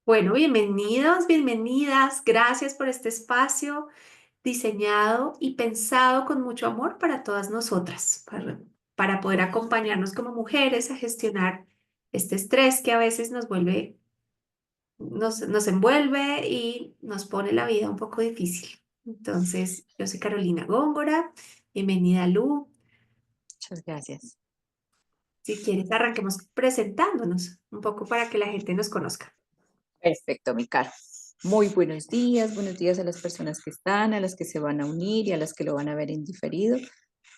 Bueno, bienvenidos, bienvenidas. Gracias por este espacio diseñado y pensado con mucho amor para todas nosotras, para poder acompañarnos como mujeres a gestionar este estrés que a veces nos vuelve, nos envuelve y nos pone la vida un poco difícil. Entonces, yo soy Carolina Góngora. Bienvenida, Lu. Muchas gracias. Si quieres, arranquemos presentándonos un poco para que la gente nos conozca. Perfecto, mi Caro. Muy buenos días a las personas que están, a las que se van a unir y a las que lo van a ver en diferido.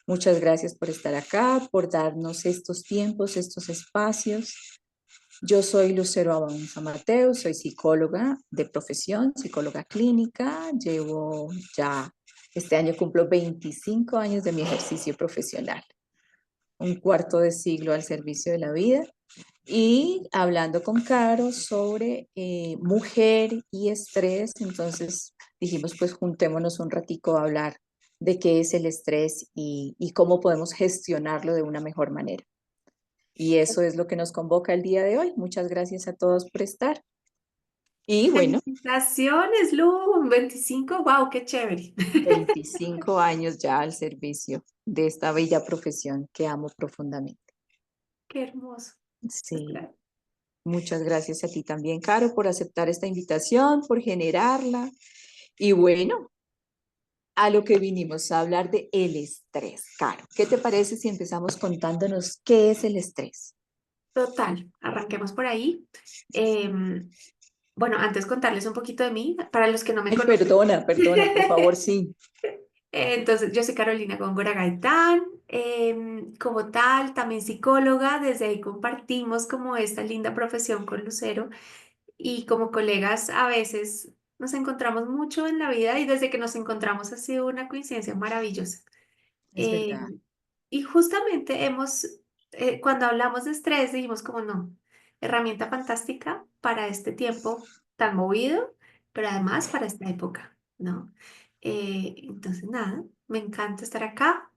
Muchas gracias por estar acá, por darnos estos tiempos, estos espacios. Yo soy Lucero Abaunza Mateo, soy psicóloga de profesión, psicóloga clínica. Llevo ya, este año cumplo 25 años de mi ejercicio profesional, un cuarto de siglo al servicio de la vida. Y hablando con Caro sobre mujer y estrés, entonces dijimos, pues juntémonos un ratico a hablar de qué es el estrés y cómo podemos gestionarlo de una mejor manera. Y eso es lo que nos convoca el día de hoy. Muchas gracias a todos por estar. Y bueno, Felicitaciones, Lu, 25, wow, qué chévere. 25 años ya al servicio de esta bella profesión que amo profundamente. Qué hermoso. Muchas Sí, gracias. muchas gracias a ti también, Caro, por aceptar esta invitación, por generarla. Y bueno, a lo que vinimos a hablar de el estrés. Caro, ¿qué te parece si empezamos contándonos qué es el estrés? Total, arranquemos por ahí. Em, bueno, antes contarles un poquito de mí, para los que no me Ay, conocen. perdona, por favor, sí. Entonces, yo soy Carolina Góngora Gaitán, como tal, también psicóloga, desde ahí compartimos como esta linda profesión con Lucero y como colegas a veces nos encontramos mucho en la vida y desde que nos encontramos ha sido una coincidencia maravillosa. Es verdad. Eh, y justamente cuando hablamos de estrés, dijimos como no, herramienta fantástica para este tiempo tan movido, pero además para esta época, ¿no? Entonces, nada, me encanta estar acá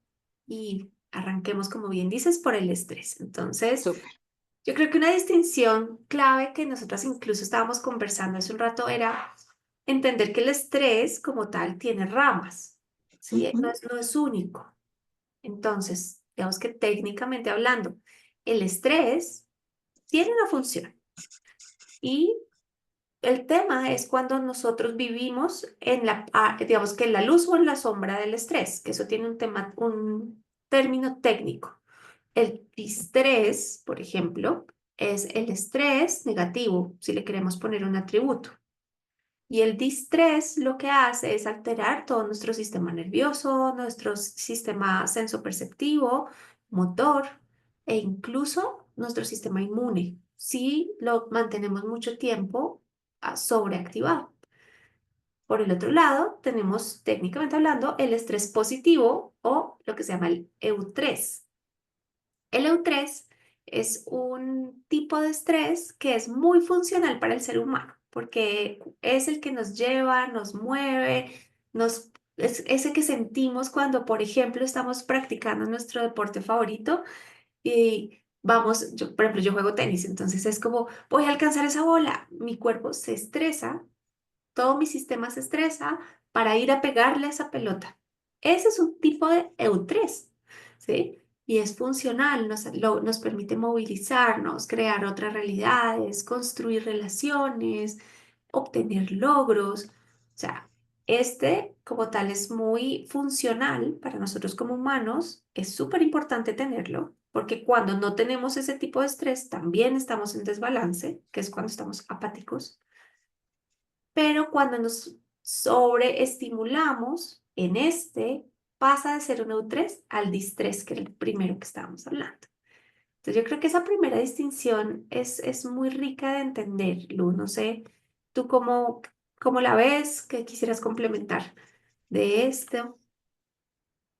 y arranquemos, como bien dices, por el estrés. Entonces, Súper. yo creo que una distinción clave que nosotras incluso estábamos conversando hace un rato era entender que el estrés como tal tiene ramas, ¿sí? Ujú. No es único. Entonces, digamos que técnicamente hablando, el estrés tiene una función y el tema es cuando nosotros vivimos digamos que en la luz o en la sombra del estrés, que eso tiene un término técnico. El distrés, por ejemplo, es el estrés negativo, si le queremos poner un atributo. Y el distrés lo que hace es alterar todo nuestro sistema nervioso, nuestro sistema sensoperceptivo, motor e incluso nuestro sistema inmune, si lo mantenemos mucho tiempo sobreactivado. Por el otro lado, tenemos técnicamente hablando el estrés positivo o lo que se llama el eutrés. El eutrés es un tipo de estrés que es muy funcional para el ser humano, porque es el que nos lleva, nos mueve, es ese que sentimos cuando, por ejemplo, estamos practicando nuestro deporte favorito y vamos, por ejemplo, yo juego tenis, entonces es como, voy a alcanzar esa bola, mi cuerpo se estresa, todo mi sistema se estresa para ir a pegarle a esa pelota. Ese es un tipo de eutrés, ¿sí? Y es funcional, nos permite movilizarnos, crear otras realidades, construir relaciones, obtener logros. O sea, este como tal es muy funcional para nosotros como humanos. Es súper importante tenerlo, porque cuando no tenemos ese tipo de estrés, también estamos en desbalance, que es cuando estamos apáticos, pero cuando nos sobreestimulamos en este, pasa de ser un eutrés al distrés, que era el primero que estábamos hablando. Entonces yo creo que esa primera distinción es muy rica de entender, Lu. No sé, tú cómo la ves, qué quisieras complementar de esto.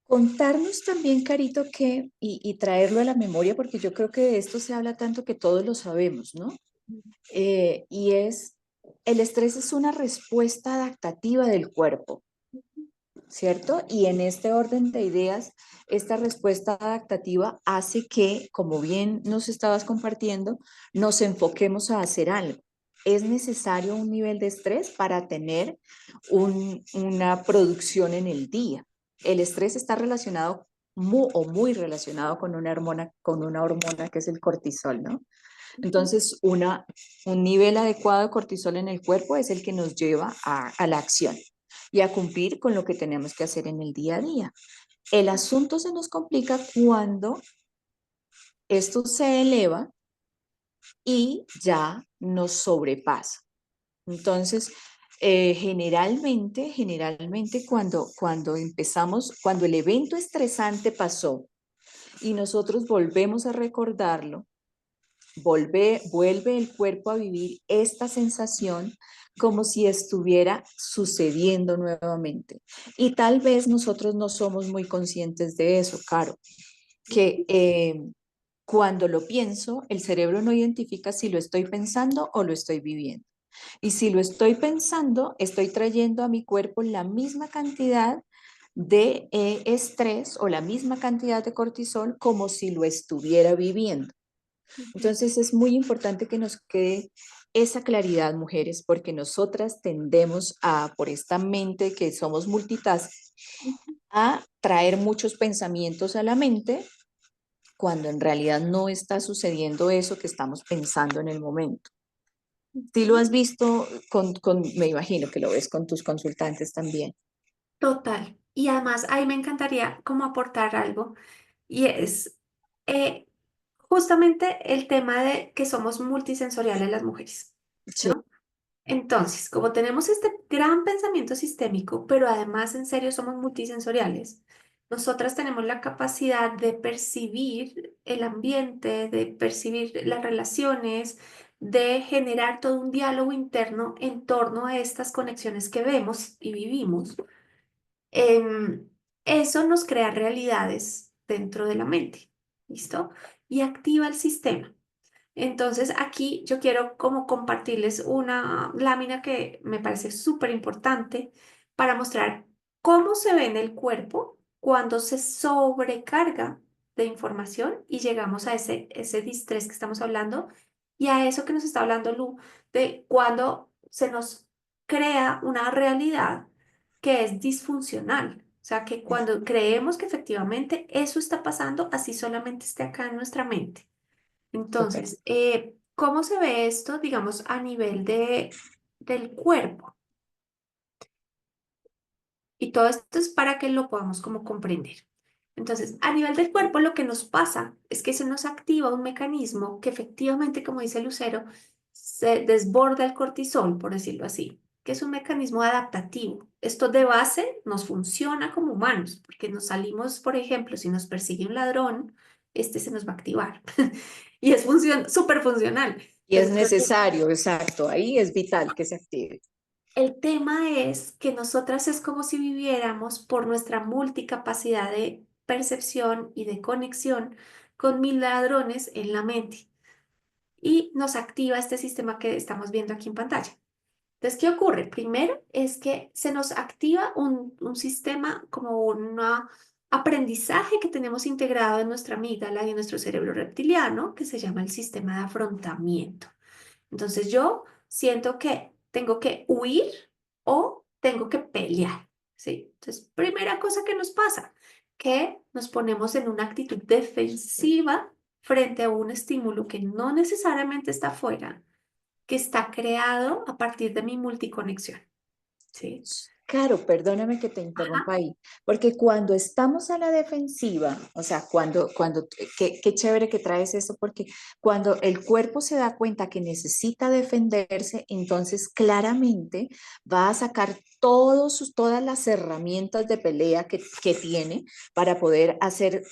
Contarnos también, Carito, y traerlo a la memoria, porque yo creo que de esto se habla tanto que todos lo sabemos, ¿no? Y es, el estrés es una respuesta adaptativa del cuerpo, ¿cierto? Y en este orden de ideas, esta respuesta adaptativa hace que, como bien nos estabas compartiendo, nos enfoquemos a hacer algo. es necesario un nivel de estrés para tener una producción en el día. El estrés está relacionado muy relacionado con una hormona que es el cortisol, ¿no? Ujú. Entonces, un nivel adecuado de cortisol en el cuerpo es el que nos lleva a la acción y a cumplir con lo que tenemos que hacer en el día a día. El asunto se nos complica cuando esto se eleva y ya nos sobrepasa. Entonces, generalmente cuando el evento estresante pasó y nosotros volvemos a recordarlo, vuelve el cuerpo a vivir esta sensación como si estuviera sucediendo nuevamente. Y tal vez nosotros no somos muy conscientes de eso, Caro, que cuando lo pienso, el cerebro no identifica si lo estoy pensando o lo estoy viviendo. Y si lo estoy pensando, estoy trayendo a mi cuerpo la misma cantidad de estrés o la misma cantidad de cortisol como si lo estuviera viviendo. Ujú. Entonces es muy importante que nos quede esa claridad, mujeres, porque nosotras tendemos por esta mente que somos multitask, Ujú. a traer muchos pensamientos a la mente cuando en realidad no está sucediendo eso que estamos pensando en el momento. Si lo Ujú. has visto me imagino que lo ves con tus consultantes también. Total. Y además, ahí me encantaría como aportar algo, y es eh, justamente el tema de que somos multisensoriales las mujeres, Sí, ¿no? Entonces, como tenemos este gran pensamiento sistémico, pero además en serio somos multisensoriales, nosotras tenemos la capacidad de percibir el ambiente, de percibir las relaciones, de generar todo un diálogo interno en torno a estas conexiones que vemos y vivimos. Em, Eso nos crea realidades dentro de la mente, ¿listo? Y activa el sistema. Entonces, aquí yo quiero como compartirles una lámina que me parece súper importante para mostrar cómo se ve en el cuerpo cuando se sobrecarga de información y llegamos a ese distrés que estamos hablando y a eso que nos está hablando Lu, de cuando se nos crea una realidad que es disfuncional. O sea, que cuando creemos que efectivamente eso está pasando, así solamente esté acá en nuestra mente. súper. Entonces, ¿cómo se ve esto, digamos, a nivel del cuerpo? Y todo esto es para que lo podamos como comprender. Entonces, a nivel del cuerpo, lo que nos pasa es que se nos activa un mecanismo que efectivamente, como dice Lucero, se desborda el cortisol, por decirlo así, que es un mecanismo adaptativo. Esto de base nos funciona como humanos, porque nos salimos, por ejemplo, si nos persigue un ladrón, este se nos va a activar. Y es súper funcional. Y es Entonces, necesario, exacto, ahí es vital que se active. el tema es que nosotras es como si viviéramos por nuestra multicapacidad de percepción y de conexión con mil ladrones en la mente y nos activa este sistema que estamos viendo aquí en pantalla. Entonces, ¿qué ocurre? Primero es que se nos activa un sistema como un aprendizaje que tenemos integrado en nuestra amígdala y en nuestro cerebro reptiliano que se llama el sistema de afrontamiento. Entonces yo siento que tengo que huir o tengo que pelear, ¿sí? Entonces, primera cosa que nos pasa, que nos ponemos en una actitud defensiva frente a un estímulo que no necesariamente está afuera, que está creado a partir de mi multiconexión, ¿sí? Claro, perdóname que te Ajá. interrumpa ahí, porque cuando estamos a la defensiva, o sea, qué chévere que traes eso, porque cuando el cuerpo se da cuenta que necesita defenderse, entonces claramente va a sacar todas las herramientas de pelea que tiene para poder hacer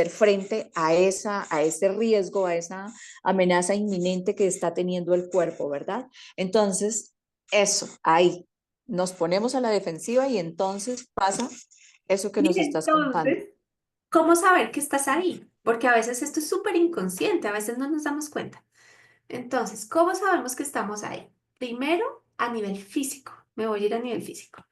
frente a ese riesgo, a esa amenaza inminente que está teniendo el cuerpo, ¿verdad? Entonces, eso, ahí nos ponemos a la defensiva y entonces pasa eso que Y nos estás contando. entonces, ¿cómo saber que estás ahí? Porque a veces esto es súper inconsciente, a veces no nos damos cuenta. Entonces, ¿cómo sabemos que estamos ahí? Primero, a nivel físico. Me voy a ir a nivel físico.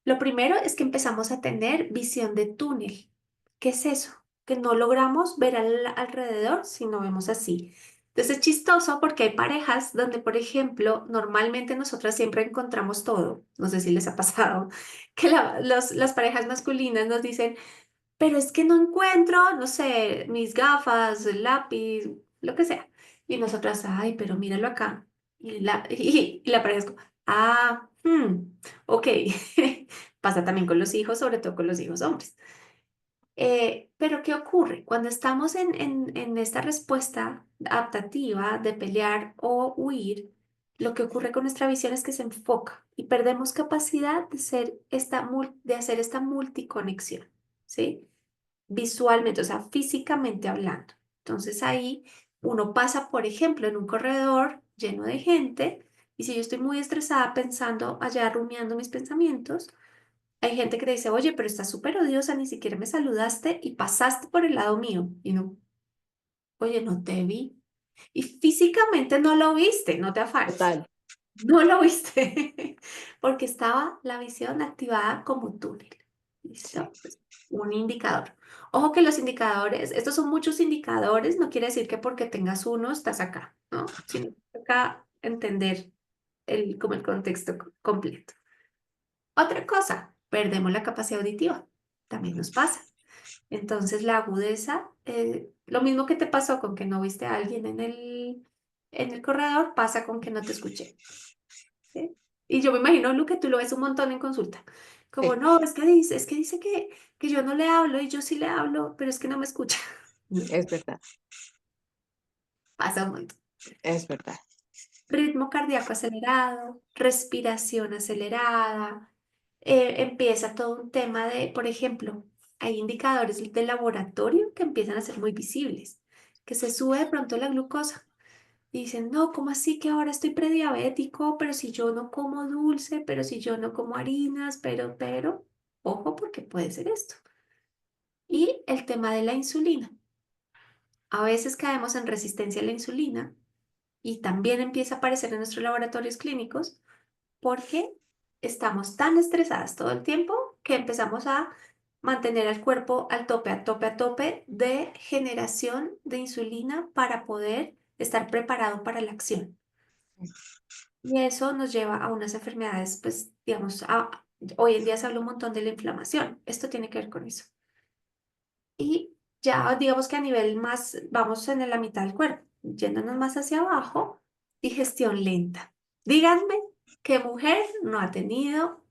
Lo primero es que empezamos a tener visión de túnel. ¿Qué es eso? Que no logramos ver alrededor si no vemos así. Entonces es chistoso porque hay parejas donde, por ejemplo, normalmente nosotras siempre encontramos todo. No sé si les ha pasado que las parejas masculinas nos dicen, pero es que no encuentro, no sé, mis gafas, el lápiz, lo que sea. Y nosotras, ay, pero míralo acá. Y la pareja es como, ah, ok. Pasa también con los hijos, sobre todo con los hijos hombres. Pero ¿qué ocurre? Cuando estamos en esta respuesta adaptativa de pelear o huir, lo que ocurre con nuestra visión es que se enfoca y perdemos capacidad de hacer esta multiconexión, ¿sí? Visualmente, o sea, físicamente hablando. Entonces ahí uno pasa, por ejemplo, en un corredor lleno de gente y si yo estoy muy estresada pensando allá, rumiando mis pensamientos, hay gente que te dice, oye, pero estás súper odiosa, ni siquiera me saludaste y pasaste por el lado mío. Y no, oye, no te vi. Y físicamente no lo viste, no te afanes. Total. No lo viste, porque estaba la visión activada como túnel. Sí, ¿Listo? Es un indicador. Ojo que los indicadores, estos son muchos indicadores, no quiere decir que porque tengas uno estás acá, ¿no? Sino que acá entender como el contexto completo. Otra cosa, perdemos la capacidad auditiva. También nos pasa. Entonces, la agudeza, lo mismo que te pasó con que no viste a alguien en el corredor, pasa con que no te escuché. ¿Sí? Y yo me imagino, Lu, que tú lo ves un montón en consulta. Como, sí, no, es que dice que yo no le hablo y yo sí le hablo, pero es que no me escucha. No, es verdad, pasa un montón. es verdad. Ritmo cardíaco acelerado, respiración acelerada, empieza todo un tema de, por ejemplo, hay indicadores de laboratorio que empiezan a ser muy visibles, que se sube de pronto la glucosa. Y dicen, no, ¿cómo así que ahora estoy prediabético? Pero si yo no como dulce, pero si yo no como harinas, ojo porque puede ser esto. Y el tema de la insulina. A veces caemos en resistencia a la insulina y también empieza a aparecer en nuestros laboratorios clínicos porque estamos tan estresadas todo el tiempo que empezamos a mantener al cuerpo al tope, a tope, a tope de generación de insulina para poder estar preparado para la acción. Y eso nos lleva a unas enfermedades, pues, digamos, hoy en día se habla un montón de la inflamación. Esto tiene que ver con eso. Y ya digamos que a nivel más, vamos en la mitad del cuerpo, yéndonos más hacia abajo, digestión lenta. Díganme qué mujer no ha tenido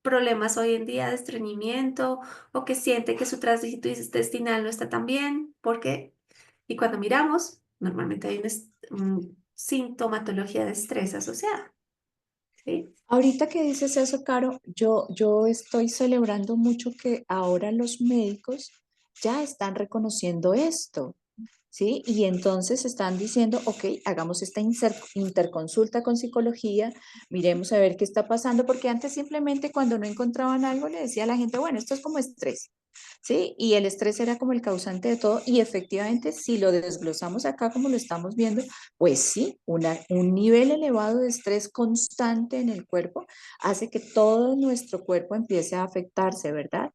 problemas hoy en día de estreñimiento o que siente que su tránsito intestinal no está tan bien, porque, y cuando miramos, normalmente hay una sintomatología de estrés asociada, ¿sí? Ahorita que dices eso, Caro, yo estoy celebrando mucho que ahora los médicos ya están reconociendo esto. ¿Sí? Y entonces están diciendo, ok, hagamos esta interconsulta con psicología, miremos a ver qué está pasando, porque antes simplemente cuando no encontraban algo le decía a la gente, bueno, esto es como estrés, ¿sí? Y el estrés era como el causante de todo, y efectivamente, si lo desglosamos acá como lo estamos viendo, pues sí, un nivel elevado de estrés constante en el cuerpo hace que todo nuestro cuerpo empiece a afectarse, ¿verdad?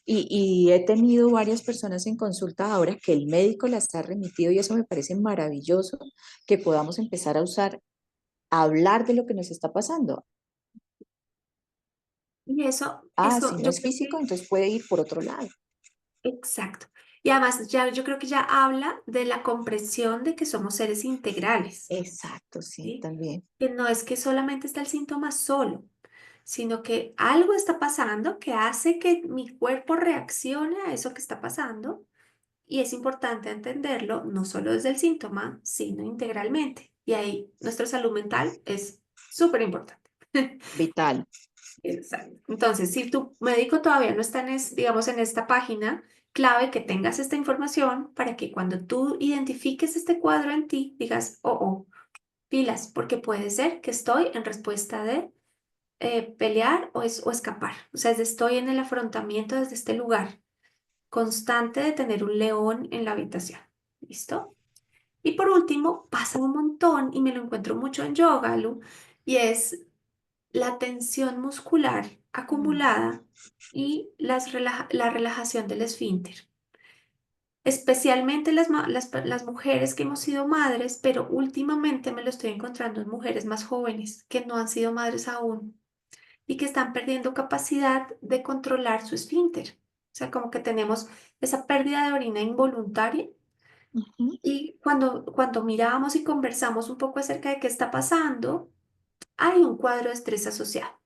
Y he tenido varias personas en consulta ahora que el médico las ha remitido y eso me parece maravilloso que podamos empezar a usar, a hablar de lo que nos está pasando. Y Ah, eso, si no yo es creo físico, que, entonces puede ir por otro lado. exacto. Y además, ya, yo creo que ya habla de la comprensión de que somos seres integrales, Exacto, sí, ¿sí? también. Que no es que solamente está el síntoma solo, sino que algo está pasando que hace que mi cuerpo reaccione a eso que está pasando. Y es importante entenderlo no solo desde el síntoma, sino integralmente. Y ahí nuestra salud mental es súper importante. Vital. Exacto. Entonces, si tu médico todavía no está digamos, en esta página, clave que tengas esta información para que cuando tú identifiques este cuadro en ti, digas, oh, pilas, porque puede ser que estoy en respuesta de pelear o escapar. O sea, estoy en el afrontamiento desde este lugar constante de tener un león en la habitación. ¿Listo? Y por último, pasa un montón y me lo encuentro mucho en yoga, Lu, y es la tensión muscular Mm. acumulada y la relajación del esfínter. especialmente las mujeres que hemos sido madres, pero últimamente me lo estoy encontrando en mujeres más jóvenes que no han sido madres aún y que están perdiendo capacidad de controlar su esfínter. O sea, como que tenemos esa pérdida de orina involuntaria Ujú. y cuando miramos y conversamos un poco acerca de qué está pasando, hay un cuadro de estrés asociado.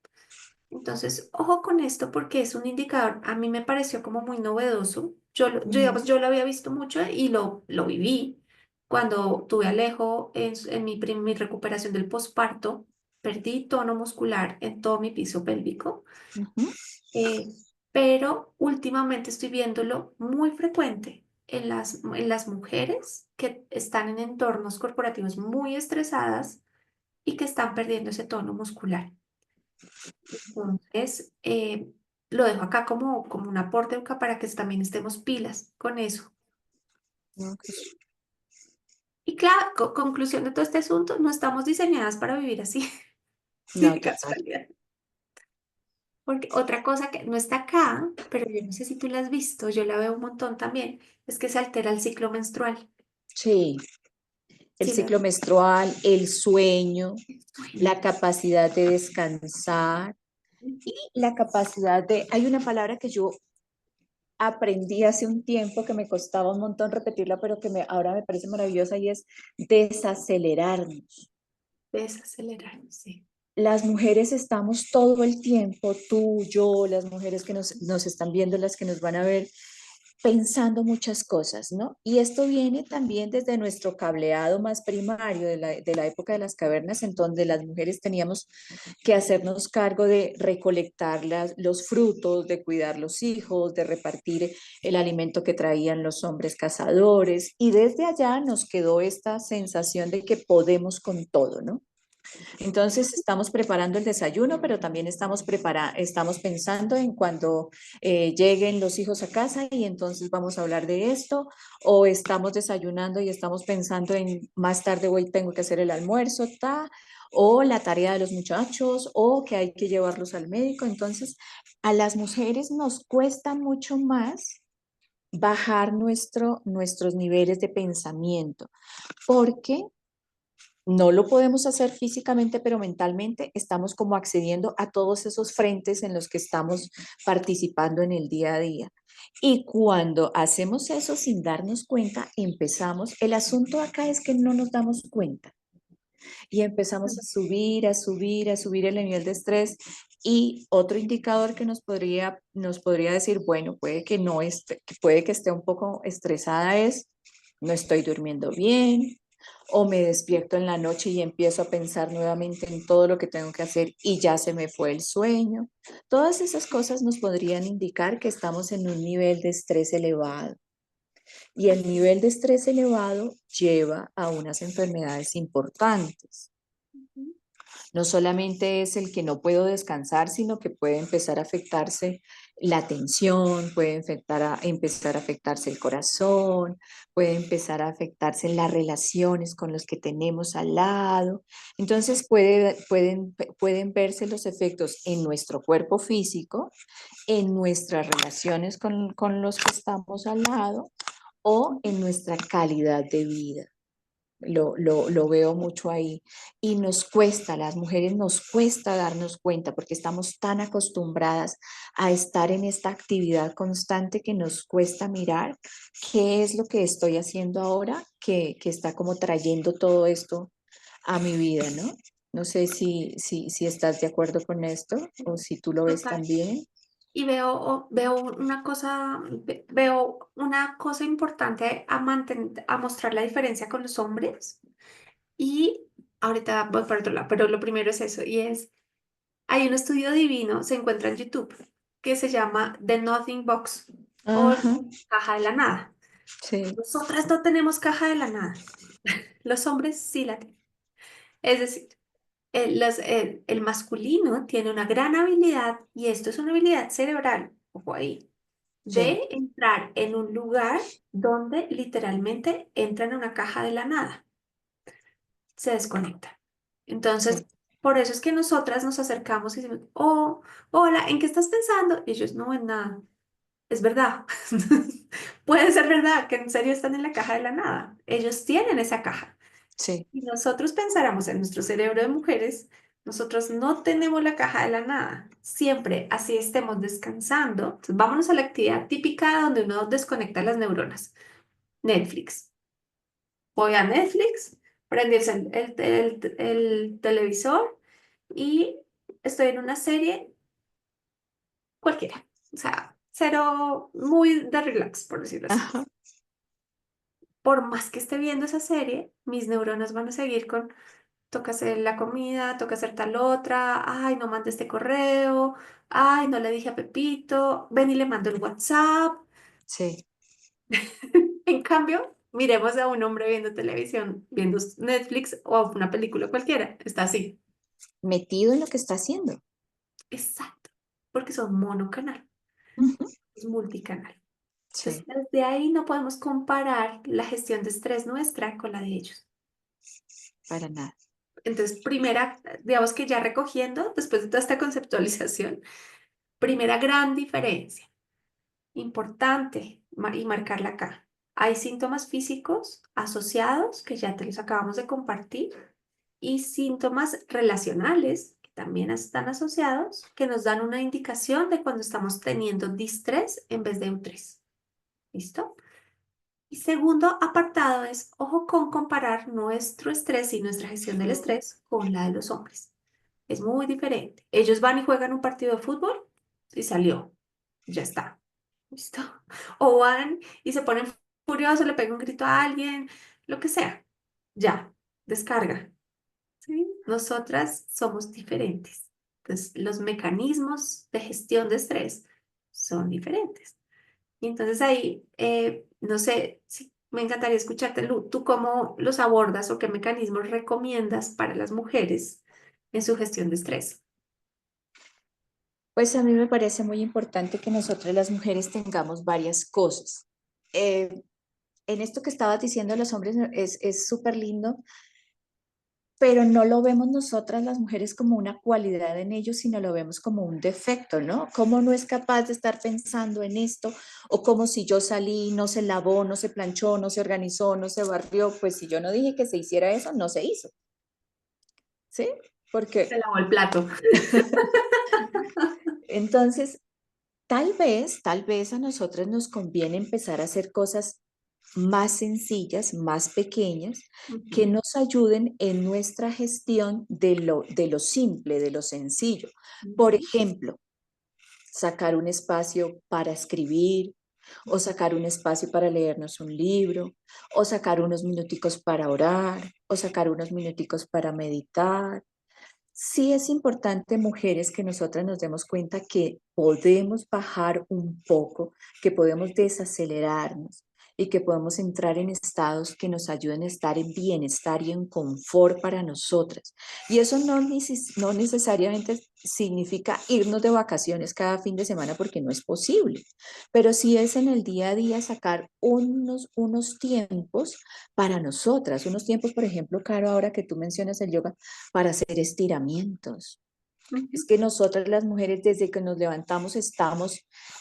Entonces, ojo con esto porque es un indicador, a mí me pareció como muy novedoso. Mm, Digamos, yo lo había visto mucho y lo viví cuando tuve a Alejo en mi recuperación del posparto. Perdí tono muscular en todo mi piso pélvico, ujú. eh, pero últimamente estoy viéndolo muy frecuente en las mujeres que están en entornos corporativos muy estresadas y que están perdiendo ese tono muscular. Entonces, lo dejo acá como un aporte acá para que también estemos pilas con eso. Ok. Y claro, conclusión de todo este asunto, no estamos diseñadas para vivir así, sí, No, de total. casualidad. Porque otra cosa que no está acá, pero yo no sé si tú la has visto, yo la veo un montón también, es que se altera el ciclo menstrual. Sí, el Sí, ciclo menstrual, el sueño, sueño. la capacidad de descansar y la capacidad de... Hay una palabra que yo aprendí hace un tiempo que me costaba un montón repetirla, pero que ahora me parece maravillosa y es desacelerarnos. Desacelerar, sí. Las mujeres estamos todo el tiempo, tú, yo, las mujeres que nos están viendo, las que nos van a ver, pensando muchas cosas, ¿no? Y esto viene también desde nuestro cableado más primario de la época de las cavernas, en donde las mujeres teníamos que hacernos cargo de recolectar los frutos, de cuidar los hijos, de repartir el alimento que traían los hombres cazadores. Y desde allá nos quedó esta sensación de que podemos con todo, ¿no? Entonces estamos preparando el desayuno, pero también estamos pensando en cuando lleguen los hijos a casa y entonces vamos a hablar de esto, o estamos desayunando y estamos pensando en más tarde hoy tengo que hacer el almuerzo, o la tarea de los muchachos, o que hay que llevarlos al médico. Entonces, a las mujeres nos cuesta mucho más bajar nuestros niveles de pensamiento, porque no lo podemos hacer físicamente, pero mentalmente estamos como accediendo a todos esos frentes en los que estamos participando en el día a día. Y cuando hacemos eso sin darnos cuenta, empezamos, el asunto acá es que no nos damos cuenta y empezamos a subir, a subir, a subir el nivel de estrés. Y otro indicador que nos podría decir, bueno, puede que esté un poco estresada es, no estoy durmiendo bien, o me despierto en la noche y empiezo a pensar nuevamente en todo lo que tengo que hacer y ya se me fue el sueño. Todas esas cosas nos podrían indicar que estamos en un nivel de estrés elevado. Y el nivel de estrés elevado lleva a unas enfermedades importantes. Ujú. No solamente es el que no puedo descansar, sino que puede empezar a afectarse la atención, puede empezar a afectarse el corazón, puede empezar a afectarse las relaciones con los que tenemos al lado. Entonces pueden verse los efectos en nuestro cuerpo físico, en nuestras relaciones con los que estamos al lado o en nuestra calidad de vida. Lo veo mucho ahí. Y nos cuesta, las mujeres nos cuesta darnos cuenta porque estamos tan acostumbradas a estar en esta actividad constante que nos cuesta mirar qué es lo que estoy haciendo ahora que está como trayendo todo esto a mi vida, ¿no? No sé si estás de acuerdo con esto o si tú lo ves Total. también. Y veo una cosa importante a mostrar la diferencia con los hombres. Y ahorita voy por otro lado, pero lo primero es eso, y es, hay un estudio divino, se encuentra en YouTube, que se llama The Nothing Box o Ajá, caja de la nada. sí, Nosotras no tenemos caja de la nada, los hombres sí la tienen. Es decir, el masculino tiene una gran habilidad, y esto es una habilidad cerebral, ojo ahí, sí, de entrar en un lugar donde literalmente entra en una caja de la nada, se desconecta. sí. Entonces, por eso es que nosotras nos acercamos y decimos, oh, hola, ¿en qué estás pensando? Y ellos, no, en nada. es verdad. Puede ser verdad que en serio están en la caja de la nada. Ellos tienen esa caja. Sí, Si nosotros pensáramos en nuestro cerebro de mujeres, nosotros no tenemos la caja de la nada. Siempre, así estemos descansando. Entonces, vámonos a la actividad típica donde uno desconecta las neuronas. Netflix. Voy a Netflix, prendí el televisor y estoy en una serie cualquiera. O sea, cero, muy de relax, por decirlo así. ajá, Por más que esté viendo esa serie, mis neuronas van a seguir con, toca hacer la comida, toca hacer tal otra, ay, no mandé este correo, ay, no le dije a Pepito, ven y le mando el WhatsApp. sí, En cambio, miremos a un hombre viendo televisión, viendo Netflix o una película cualquiera, está así. metido en lo que está haciendo. Exacto, porque son monocanal, Ujú, es multicanal. Entonces, sí, desde ahí no podemos comparar la gestión de estrés nuestra con la de ellos. para nada. Entonces, primera, digamos que ya recogiendo, después de toda esta conceptualización, primera gran diferencia, importante y marcarla acá. Hay síntomas físicos asociados, que ya te los acabamos de compartir, y síntomas relacionales, que también están asociados, que nos dan una indicación de cuando estamos teniendo distrés en vez de eutrés. ¿Listo? Y segundo apartado es, ojo con comparar nuestro estrés y nuestra gestión del estrés con la de los hombres. Es muy diferente. Ellos van y juegan un partido de fútbol y salió. Ya está. ¿Listo? O van y se ponen furiosos, le pegan un grito a alguien, lo que sea. Ya, descarga. ¿Sí? Nosotras somos diferentes. Entonces, los mecanismos de gestión de estrés son diferentes. Y entonces ahí, no sé, si me encantaría escucharte, Lu, ¿tú cómo los abordas o qué mecanismos recomiendas para las mujeres en su gestión de estrés? Pues a mí me parece muy importante que nosotras las mujeres tengamos varias cosas. Eh, en esto que estabas diciendo, los hombres es súper lindo, pero no lo vemos nosotras las mujeres como una cualidad en ellos, sino lo vemos como un defecto, ¿no? ¿Cómo no es capaz de estar pensando en esto? O como si yo salí, no se lavó, no se planchó, no se organizó, no se barrió, pues si yo no dije que se hiciera eso, no se hizo, ¿sí? Se Porque lavó el plato. entonces, tal vez a nosotras nos conviene empezar a hacer cosas más sencillas, más pequeñas, que Ujú, nos ayuden en nuestra gestión de lo simple, de lo sencillo. Por ujú, ejemplo, sacar un espacio para escribir, o sacar un espacio para leernos un libro, o sacar unos minuticos para orar, o sacar unos minuticos para meditar. Sí es importante, mujeres, que nosotras nos demos cuenta que podemos bajar un poco, que podemos desacelerarnos y que podemos entrar en estados que nos ayuden a estar en bienestar y en confort para nosotras. Y eso no necesariamente significa irnos de vacaciones cada fin de semana porque no es posible, pero sí es en el día a día sacar unos tiempos para nosotras, unos tiempos, por ejemplo, Caro, ahora que tú mencionas el yoga, para hacer estiramientos. Es ujú. que nosotras las mujeres desde que nos levantamos estamos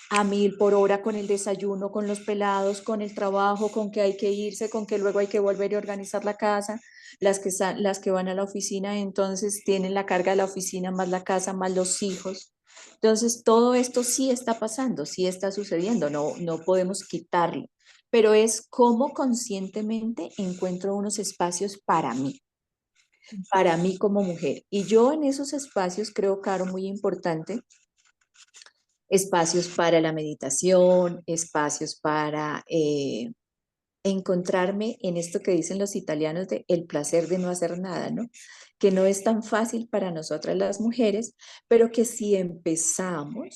a 1000 por hora con el desayuno, con los pelados, con el trabajo, con que hay que irse, con que luego hay que volver y organizar la casa. Las que van a la oficina entonces tienen la carga de la oficina más la casa más los hijos. Entonces todo esto sí está pasando, sí está sucediendo, no podemos quitarlo, pero es cómo conscientemente encuentro unos espacios para mí como mujer. Y yo en esos espacios creo, Caro, muy importante, espacios para la meditación, espacios para encontrarme en esto que dicen los italianos de el placer de no hacer nada, ¿no? Que no es tan fácil para nosotras las mujeres, pero que si empezamos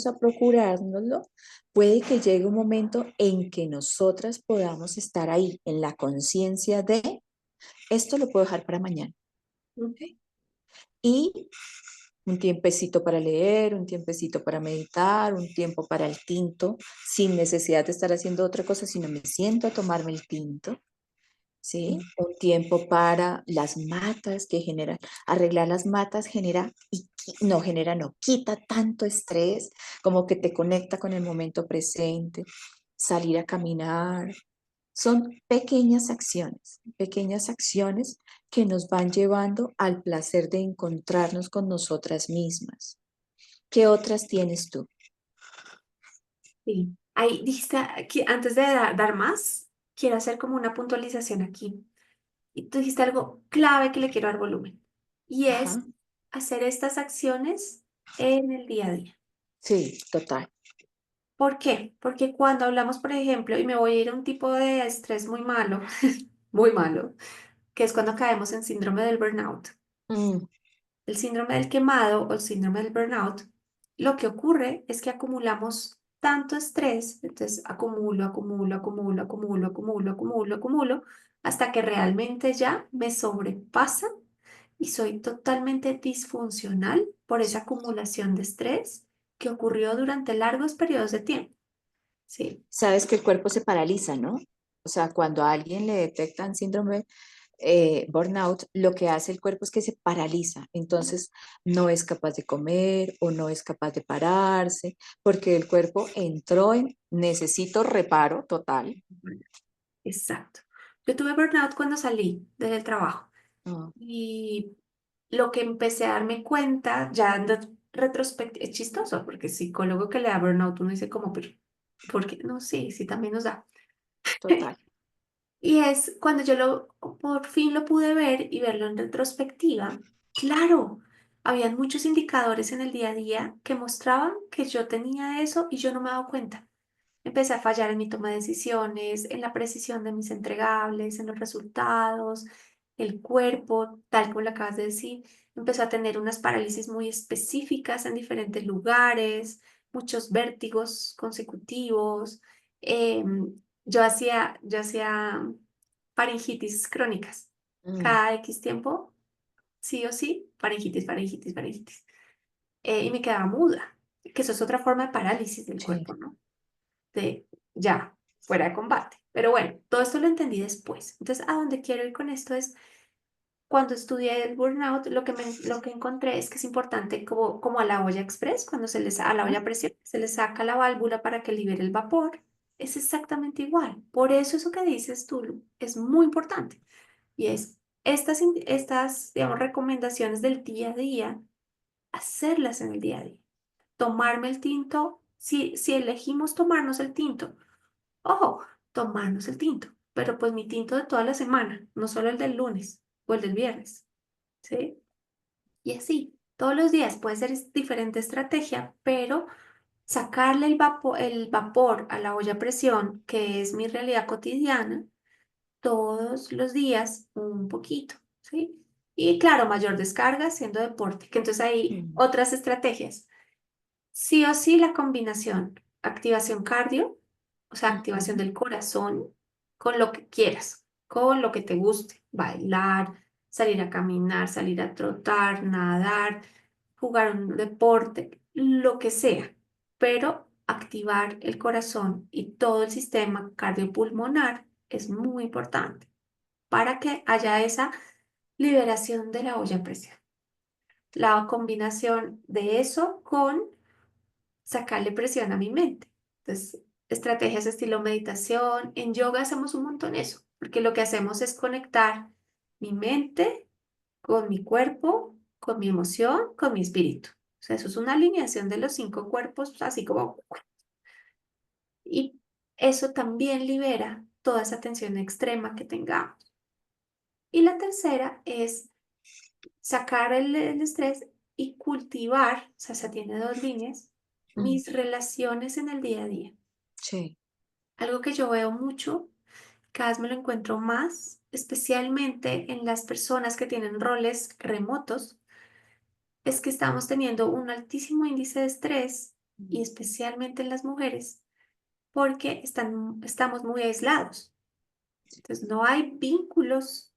a procurárnoslo, puede que llegue un momento en que nosotras podamos estar ahí en la conciencia de esto lo puedo dejar para mañana. Ok. Y un tiempecito para leer, un tiempecito para meditar, un tiempo para el tinto, sin necesidad de estar haciendo otra cosa, sino me siento a tomarme el tinto, ¿sí? Un tiempo para las matas que generan, arreglar las matas genera y no genera, no quita tanto estrés, como que te conecta con el momento presente, salir a caminar. Son pequeñas acciones que nos van llevando al placer de encontrarnos con nosotras mismas. ¿Qué otras tienes tú? Sí. Ahí dijiste que antes de dar más, quiero hacer como una puntualización aquí. Y tú dijiste algo clave que le quiero dar volumen. Y es Ajá. hacer estas acciones en el día a día. Sí, total. ¿Por qué? Porque cuando hablamos, por ejemplo, y me voy a ir a un tipo de estrés muy malo, muy malo, que es cuando caemos en síndrome del burnout. Mm, El síndrome del quemado o el síndrome del burnout, lo que ocurre es que acumulamos tanto estrés, entonces acumulo, hasta que realmente ya me sobrepasa y soy totalmente disfuncional por esa acumulación de estrés que ocurrió durante largos periodos de tiempo. Sí, sabes que el cuerpo se paraliza, ¿no? O sea, cuando a alguien le detectan síndrome burnout, lo que hace el cuerpo es que se paraliza, entonces no es capaz de comer o no es capaz de pararse, porque el cuerpo entró en necesito reparo total. exacto. Yo tuve burnout cuando salí del trabajo. Ah, Y lo que empecé a darme cuenta, ya en retrospectiva, es chistoso, porque psicólogo que le da burnout, uno dice como, pero, ¿por qué? No, sí, sí, también nos da. total. Y es cuando yo por fin lo pude ver y verlo en retrospectiva, claro, habían muchos indicadores en el día a día que mostraban que yo tenía eso y yo no me he dado cuenta. Empecé a fallar en mi toma de decisiones, en la precisión de mis entregables, en los resultados, el cuerpo, tal como lo acabas de decir, empezó a tener unas parálisis muy específicas en diferentes lugares, muchos vértigos consecutivos. Yo hacía faringitis crónicas. Mm, Cada X tiempo, sí o sí, faringitis, faringitis, faringitis. Y me quedaba muda, que eso es otra forma de parálisis del sí. cuerpo, ¿no? De ya, fuera de combate. Pero bueno, todo esto lo entendí después. Entonces, a donde quiero ir con esto es, cuando estudié el burnout, lo que encontré es que es importante como a la olla express, cuando a la Ajá. olla a presión, se le saca la válvula para que libere el vapor, es exactamente igual. Por eso que dices tú, Lu, es muy importante. Y es estas, digamos, recomendaciones del día a día, hacerlas en el día a día. Tomarme el tinto, si elegimos tomarnos el tinto, ojo, tomarnos el tinto, pero pues mi tinto de toda la semana, no solo el del lunes o el del viernes, ¿sí? Y así, todos los días puede ser diferente estrategia, pero sacarle el vapor a la olla a presión, que es mi realidad cotidiana, todos los días un poquito, ¿sí? Y claro, mayor descarga haciendo deporte, que entonces hay Mm, otras estrategias. Sí o sí la combinación, activación cardio, o sea, activación ujú, del corazón, con lo que quieras, con lo que te guste, bailar, salir a caminar, salir a trotar, nadar, jugar un deporte, lo que sea, pero activar el corazón y todo el sistema cardiopulmonar es muy importante para que haya esa liberación de la olla a presión. La combinación de eso con sacarle presión a mi mente. Entonces, estrategias estilo meditación. En yoga hacemos un montón eso, porque lo que hacemos es conectar mi mente con mi cuerpo, con mi emoción, con mi espíritu. O sea, eso es una alineación de los cinco cuerpos, así como... Y eso también libera toda esa tensión extrema que tengamos. Y la tercera es sacar el estrés y cultivar, o sea, se tiene dos líneas, mm, mis relaciones en el día a día. sí. Algo que yo veo mucho, cada vez me lo encuentro más, especialmente en las personas que tienen roles remotos, es que estamos teniendo un altísimo índice de estrés y especialmente en las mujeres, porque estamos muy aislados. Entonces no hay vínculos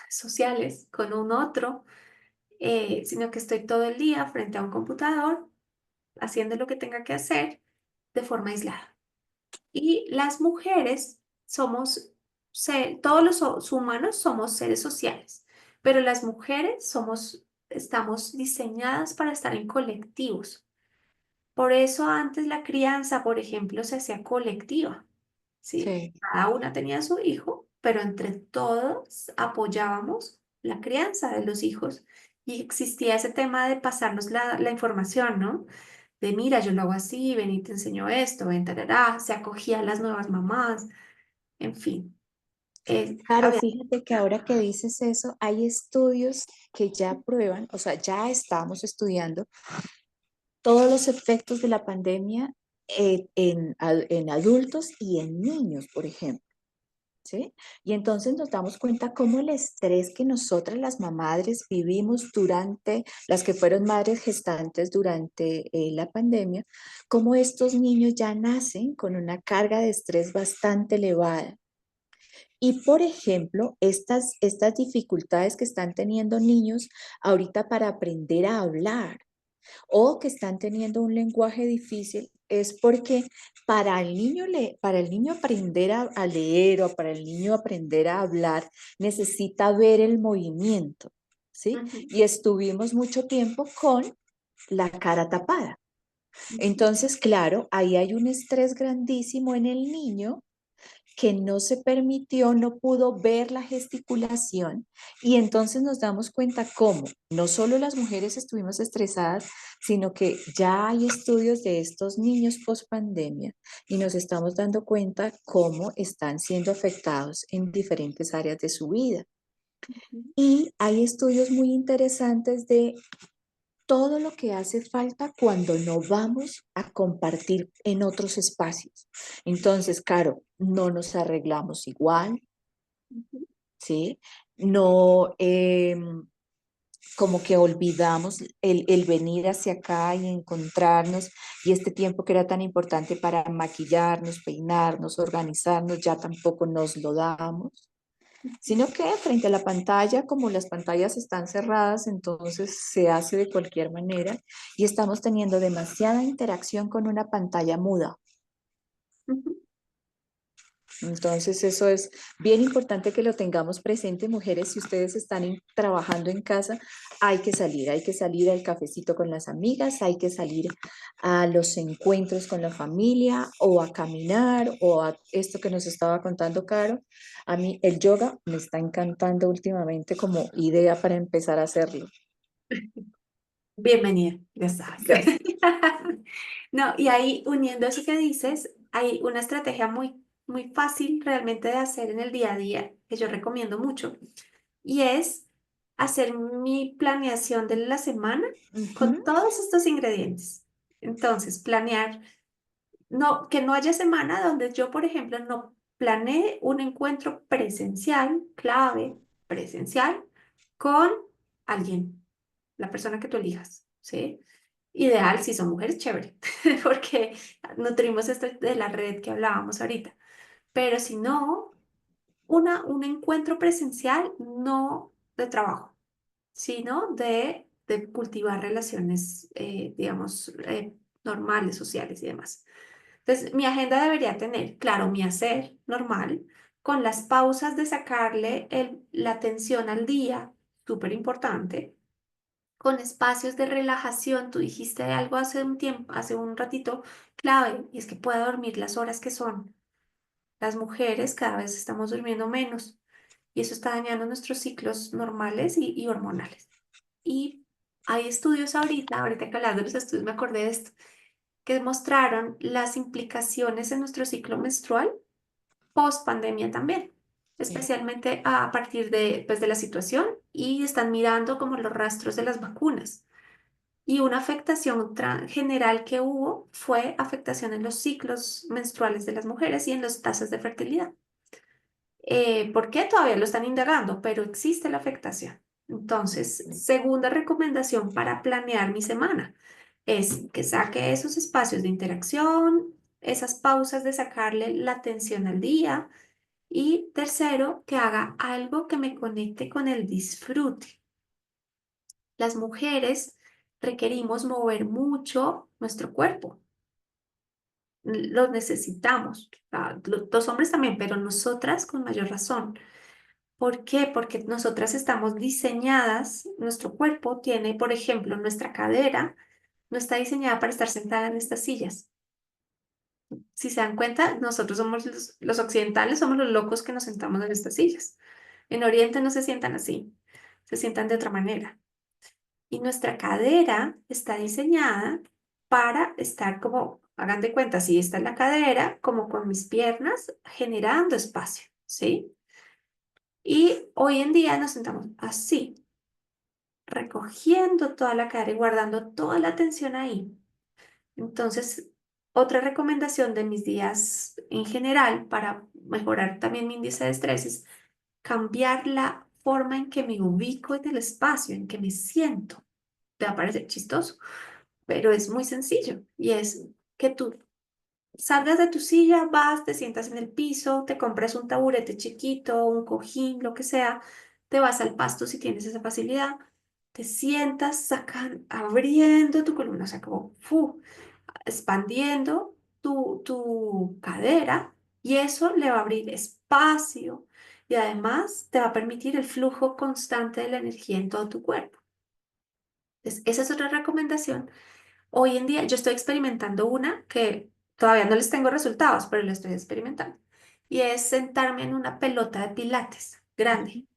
sociales con un otro, sino que estoy todo el día frente a un computador haciendo lo que tenga que hacer de forma aislada. Y las mujeres todos los humanos somos seres sociales, pero las mujeres somos estamos diseñadas para estar en colectivos. Por eso antes la crianza, por ejemplo, se hacía colectiva, ¿sí? Sí. Cada una tenía su hijo, pero entre todos apoyábamos la crianza de los hijos y existía ese tema de pasarnos la información, ¿no? De mira, yo lo hago así, ven y te enseño esto, ven, tarará, se acogía a las nuevas mamás, en fin. Claro, Había. fíjate que ahora que dices eso, hay estudios que ya prueban, o sea, ya estamos estudiando todos los efectos de la pandemia en adultos y en niños, por ejemplo. ¿Sí? Y entonces nos damos cuenta cómo el estrés que nosotras las mamadres vivimos durante, las que fueron madres gestantes durante la pandemia, cómo estos niños ya nacen con una carga de estrés bastante elevada. Y por ejemplo, estas dificultades que están teniendo niños ahorita para aprender a hablar o que están teniendo un lenguaje difícil es porque para el niño aprender a leer o para el niño aprender a hablar necesita ver el movimiento, ¿sí? Ujú, Y estuvimos mucho tiempo con la cara tapada. ujú, Entonces, claro, ahí hay un estrés grandísimo en el niño que no se permitió, no pudo ver la gesticulación y entonces nos damos cuenta cómo no solo las mujeres estuvimos estresadas, sino que ya hay estudios de estos niños post pandemia y nos estamos dando cuenta cómo están siendo afectados en diferentes áreas de su vida. ujú, Y hay estudios muy interesantes de todo lo que hace falta cuando no vamos a compartir en otros espacios. Entonces, claro, no nos arreglamos igual, ujú, ¿sí? No, como que olvidamos el venir hacia acá y encontrarnos y este tiempo que era tan importante para maquillarnos, peinarnos, organizarnos, ya tampoco nos lo damos, ujú. sino que frente a la pantalla, como las pantallas están cerradas, entonces se hace de cualquier manera y estamos teniendo demasiada interacción con una pantalla muda. Ujú. Entonces eso es bien importante que lo tengamos presente, mujeres, si ustedes están trabajando en casa, hay que salir al cafecito con las amigas, hay que salir a los encuentros con la familia o a caminar o a esto que nos estaba contando Caro. A mí el yoga me está encantando últimamente como idea para empezar a hacerlo. Bienvenida, ya sabes. Gracias. No, y ahí uniendo eso que dices, hay una estrategia muy fácil realmente de hacer en el día a día que yo recomiendo mucho y es hacer mi planeación de la semana con Ujú. todos estos ingredientes. Entonces, planear, no, que no haya semana donde yo, por ejemplo, no planee un encuentro presencial, clave, presencial, con alguien, la persona que tú elijas, ¿sí? Ideal si son mujeres, chévere, porque nutrimos esto de la red que hablábamos ahorita. Pero si no, un encuentro presencial no de trabajo, sino de cultivar relaciones, digamos, normales, sociales y demás. Entonces, mi agenda debería tener, claro, mi hacer normal, con las pausas de sacarle la atención al día, súper importante, con espacios de relajación. Tú dijiste algo hace un tiempo, hace un ratito, clave, y es que pueda dormir las horas que son. Las mujeres cada vez estamos durmiendo menos y eso está dañando nuestros ciclos normales y hormonales. Y hay estudios ahorita que hablando de los estudios me acordé de esto, que mostraron las implicaciones en nuestro ciclo menstrual post pandemia también, Sí. especialmente a partir de, pues, de la situación y están mirando como los rastros de las vacunas. Y una afectación general que hubo fue afectación en los ciclos menstruales de las mujeres y en las tasas de fertilidad. ¿Por qué? Todavía lo están indagando, pero existe la afectación. Entonces, segunda recomendación para planear mi semana es que saque esos espacios de interacción, esas pausas de sacarle la atención al día. Y tercero, que haga algo que me conecte con el disfrute. Las mujeres requerimos mover mucho nuestro cuerpo. Lo necesitamos. Los hombres también, pero nosotras con mayor razón, ¿Por qué? Porque nosotras estamos diseñadas, nuestro cuerpo tiene, por ejemplo, nuestra cadera no está diseñada para estar sentada en estas sillas. Si se dan cuenta, nosotros somos los occidentales, somos los locos que nos sentamos en estas sillas. En Oriente no se sientan así, se sientan de otra manera. Y nuestra cadera está diseñada para estar como, hagan de cuenta, si esta es la cadera, como con mis piernas generando espacio, ¿sí? Y hoy en día nos sentamos así, recogiendo toda la cadera y guardando toda la tensión ahí. Entonces, otra recomendación de mis días en general para mejorar también mi índice de estrés es cambiar la forma en que me ubico en el espacio, en que me siento. Te va a parecer chistoso, pero es muy sencillo y es que tú salgas de tu silla, vas, te sientas en el piso, te compras un taburete chiquito, un cojín, lo que sea, te vas al pasto si tienes esa facilidad, te sientas, sacan, abriendo tu columna, o sea, como expandiendo tu cadera y eso le va a abrir espacio y además te va a permitir el flujo constante de la energía en todo tu cuerpo. Entonces, esa es otra recomendación. Hoy en día yo estoy experimentando una que todavía no les tengo resultados, pero lo estoy experimentando. Y es sentarme en una pelota de pilates grande. Ujú.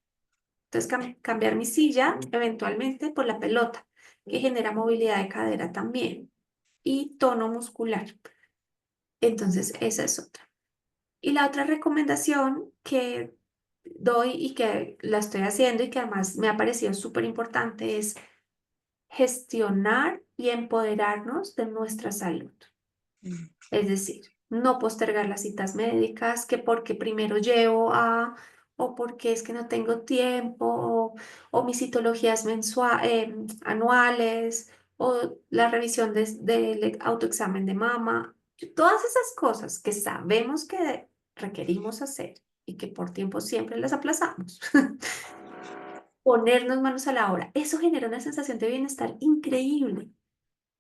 Entonces cambiar mi silla eventualmente por la pelota, que genera movilidad de cadera también y tono muscular. Entonces esa es otra. Y la otra recomendación que doy y que la estoy haciendo y que además me ha parecido súper importante es gestionar y empoderarnos de nuestra salud. Mm. Es decir, no postergar las citas médicas, que porque primero llevo a, o porque es que no tengo tiempo, o mis citologías anuales, o la revisión del autoexamen de mama. Todas esas cosas que sabemos que requerimos hacer y que por tiempo siempre las aplazamos. Ponernos manos a la obra. Eso genera una sensación de bienestar increíble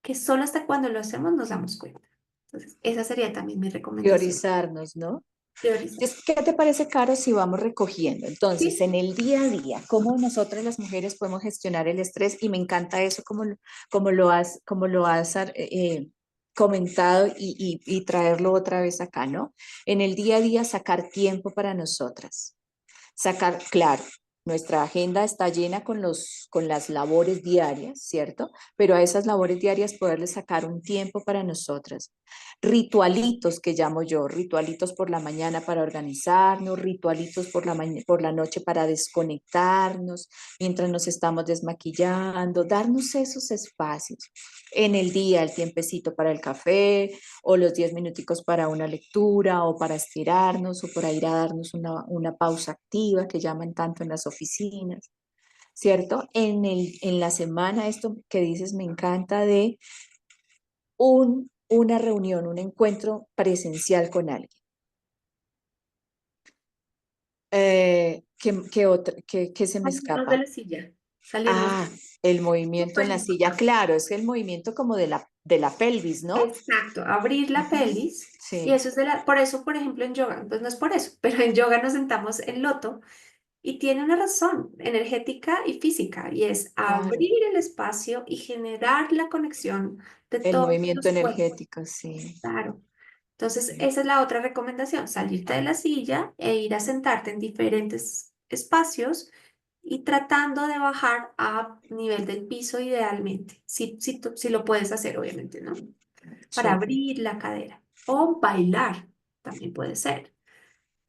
que solo hasta cuando lo hacemos nos damos cuenta. Entonces, esa sería también mi recomendación. Priorizarnos, ¿no? Priorizar. Entonces, ¿qué te parece, Caro, si vamos recogiendo? Entonces, Sí, en el día a día, ¿cómo nosotras las mujeres podemos gestionar el estrés? Y me encanta eso, como lo has comentado y traerlo otra vez acá, ¿no? En el día a día, sacar tiempo para nosotras. Sacar, claro, nuestra agenda está llena con las labores diarias, ¿cierto? Pero a esas labores diarias poderle sacar un tiempo para nosotras. Ritualitos que llamo yo, ritualitos por la mañana para organizarnos, ritualitos por la noche para desconectarnos, mientras nos estamos desmaquillando, darnos esos espacios. En el día, el tiempecito para el café, o los 10 minuticos para una lectura o para estirarnos o para ir a darnos una pausa activa que llaman tanto en las oficinas, ¿cierto? En la semana, esto que dices me encanta de una reunión, un encuentro presencial con alguien. ¿Qué se me salirnos de escapa? la silla, salirnos. Ah, el movimiento en Súper la silla, importante. claro, es el movimiento como de la pelvis, ¿no? Exacto, abrir la Ujú. pelvis. Y Sí, eso es por eso, por ejemplo, en yoga, pues no es por eso, pero en yoga nos sentamos en loto y tiene una razón energética y física, y es claro, abrir el espacio y generar la conexión de el todos movimiento los cuerpos. energético, sí. Claro. Entonces, Sí. esa es la otra recomendación, salirte de la silla e ir a sentarte en diferentes espacios y tratando de bajar a nivel del piso idealmente, si lo puedes hacer, obviamente, ¿no? Para Súper. abrir la cadera. O bailar, también puede ser.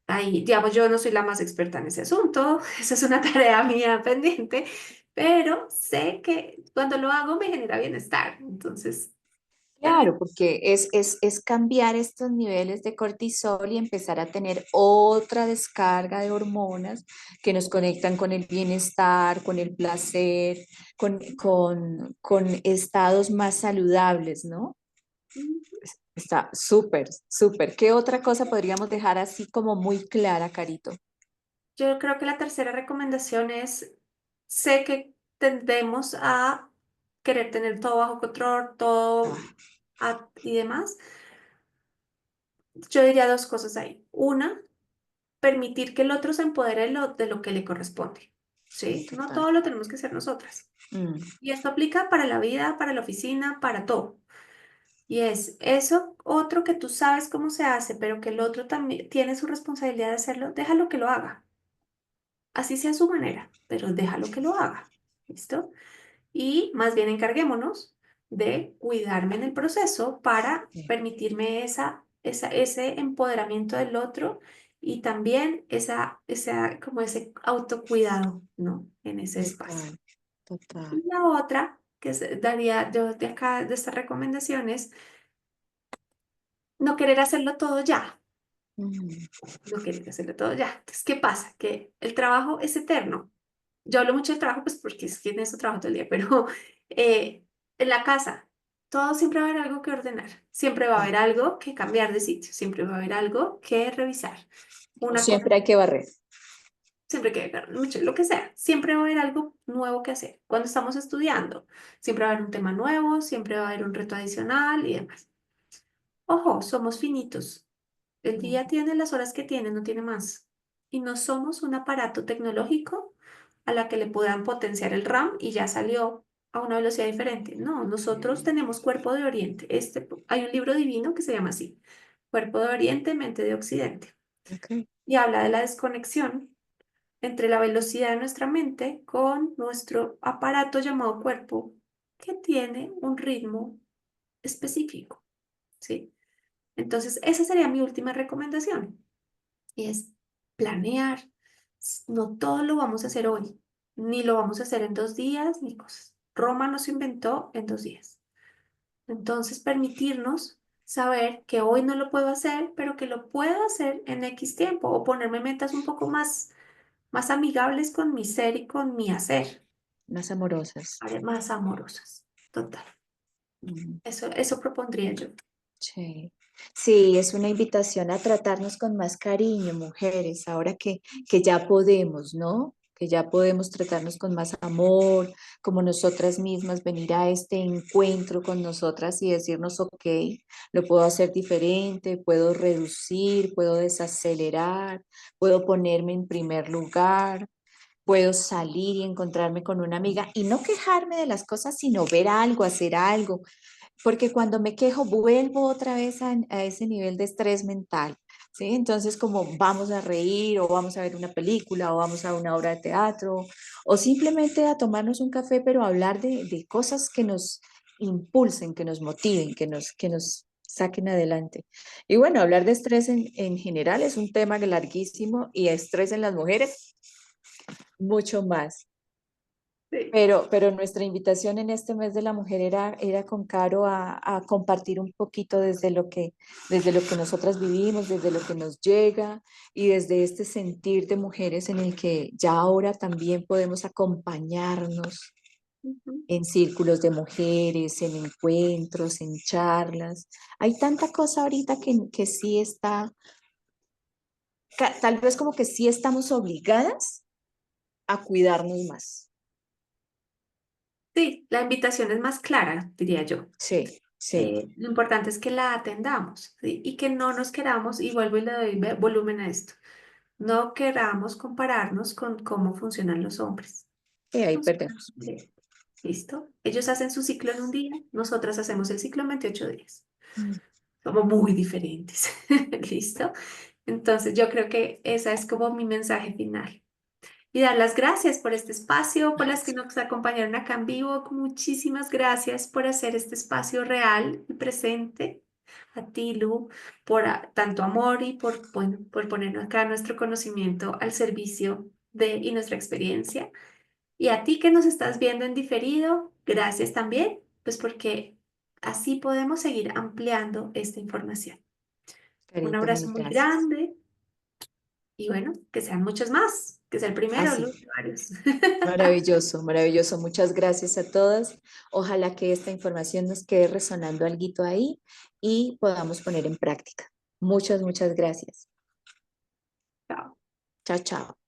Ahí, digamos, yo no soy la más experta en ese asunto, esa es una tarea mía pendiente, pero sé que cuando lo hago me genera bienestar. Entonces, Claro, porque es cambiar estos niveles de cortisol y empezar a tener otra descarga de hormonas que nos conectan con el bienestar, con el placer, con estados más saludables, ¿no? Está súper, súper. ¿Qué otra cosa podríamos dejar así como muy clara, Carito? yo creo que la tercera recomendación es, sé que tendemos a querer tener todo bajo control, todo Ah, y demás. Yo diría dos cosas ahí. Una, permitir que el otro se empodere de lo que le corresponde, ¿sí? No Total. todo lo tenemos que hacer nosotras. Mm, Y esto aplica para la vida, para la oficina, para todo. Y es eso otro que tú sabes cómo se hace, pero que el otro también tiene su responsabilidad de hacerlo, déjalo que lo haga. Así sea su manera, pero déjalo que lo haga. ¿Listo? Y más bien encarguémonos de cuidarme en el proceso para sí, permitirme ese empoderamiento del otro y también como ese autocuidado, ¿no? En ese espacio. total, total. Y la otra que daría yo de acá, de estas recomendaciones, no querer hacerlo todo ya, Mm, no querer hacerlo todo ya. Entonces, ¿qué pasa? Que el trabajo es eterno. Yo hablo mucho del trabajo, pues porque es que en eso trabajo todo el día, pero en la casa, todo siempre va a haber algo que ordenar, siempre va a sí. haber algo que cambiar de sitio, siempre va a haber algo que revisar. O Una cosa, siempre hay que barrer. siempre que mucho, lo que sea, siempre va a haber algo nuevo que hacer. Cuando estamos estudiando, siempre va a haber un tema nuevo, siempre va a haber un reto adicional y demás. Ojo, somos finitos. El Mm, día tiene las horas que tiene, no tiene más. Y no somos un aparato tecnológico a la que le puedan potenciar el RAM y ya salió a una velocidad diferente. No, nosotros tenemos cuerpo de Oriente. Hay un libro divino que se llama así, Cuerpo de Oriente, Mente de Occidente. ok. Y habla de la desconexión entre la velocidad de nuestra mente con nuestro aparato llamado cuerpo, que tiene un ritmo específico, ¿sí? Entonces, esa sería mi última recomendación. Y es planear. No todo lo vamos a hacer hoy, ni lo vamos a hacer en 2 días, ni cosas. Roma no se inventó en 2 días. Entonces, permitirnos saber que hoy no lo puedo hacer, pero que lo puedo hacer en X tiempo o ponerme metas un poco más amigables con mi ser y con mi hacer, Más amorosas. más amorosas. Total. Mm, Eso propondría yo. sí. Sí, es una invitación a tratarnos con más cariño, mujeres, ahora que ya podemos, ¿no? Que ya podemos tratarnos con más amor, como nosotras mismas, venir a este encuentro con nosotras y decirnos, ok, lo puedo hacer diferente, puedo reducir, puedo desacelerar, puedo ponerme en primer lugar, puedo salir y encontrarme con una amiga y no quejarme de las cosas, sino ver algo, hacer algo, porque cuando me quejo vuelvo otra vez a ese nivel de estrés mental, ¿sí? Entonces, como vamos a reír o vamos a ver una película o vamos a una obra de teatro o simplemente a tomarnos un café, pero hablar de cosas que nos impulsen, que nos motiven, que nos saquen adelante. Y bueno, hablar de estrés en general es un tema larguísimo y estrés en las mujeres mucho más. Sí. Pero nuestra invitación en este mes de la mujer era con Caro a compartir un poquito desde lo que nosotras vivimos, desde lo que nos llega y desde este sentir de mujeres en el que ya ahora también podemos acompañarnos Ujú. en círculos de mujeres, en encuentros, en charlas. Hay tanta cosa ahorita que sí está, tal vez como que sí estamos obligadas a cuidarnos más. Sí, la invitación es más clara, diría yo. Sí, sí. Lo importante es que la atendamos, ¿sí? Y que no nos queramos, y vuelvo y le doy volumen a esto, no queramos compararnos con cómo funcionan los hombres. Y ahí Funcionan perdemos. bien. ¿Listo? Ellos hacen su ciclo en un día, nosotras hacemos el ciclo en 28 días. Mm, Somos muy diferentes. ¿Listo? Entonces yo creo que esa es como mi mensaje final. Y dar las gracias por este espacio, por las que nos acompañaron acá en vivo. Muchísimas gracias por hacer este espacio real y presente. A ti, Lu, por tanto amor y bueno, por poner acá nuestro conocimiento al servicio y nuestra experiencia. Y a ti que nos estás viendo en diferido, gracias también, pues porque así podemos seguir ampliando esta información. Un Carito, abrazo mil muy gracias. grande y bueno, que sean muchos más, que sea el primero, Así, Lu, de varios. maravilloso, maravilloso. Muchas gracias a todas. Ojalá que esta información nos quede resonando alguito ahí y podamos poner en práctica. Muchas, muchas gracias. Chao. Chao, chao.